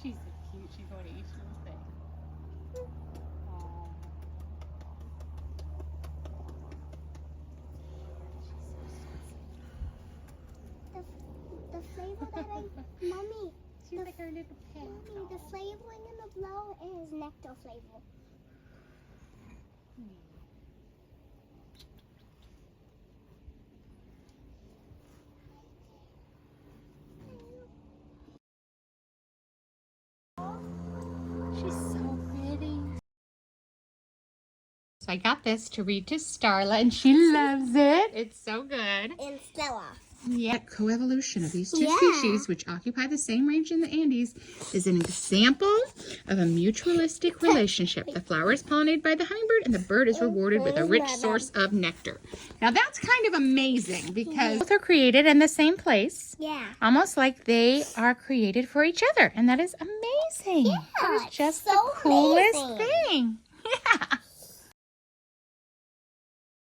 She's so cute. She's going to each little thing. Aw. The flavor that Mommy. She's like our little pet. Mommy, the flavoring in the blow is nectar flavor. She's so pretty. So I got this to read to Starla, and she loves it. It's so good. And Stella. Yeah, coevolution of these two species, which occupy the same range in the Andes, is an example of a mutualistic relationship. The flower is pollinated by the hummingbird, and the bird is rewarded with a rich source of nectar. Now that's kind of amazing because both are created in the same place. Yeah. Almost like they are created for each other, and that is amazing. Yeah, that is just so the coolest amazing. thing.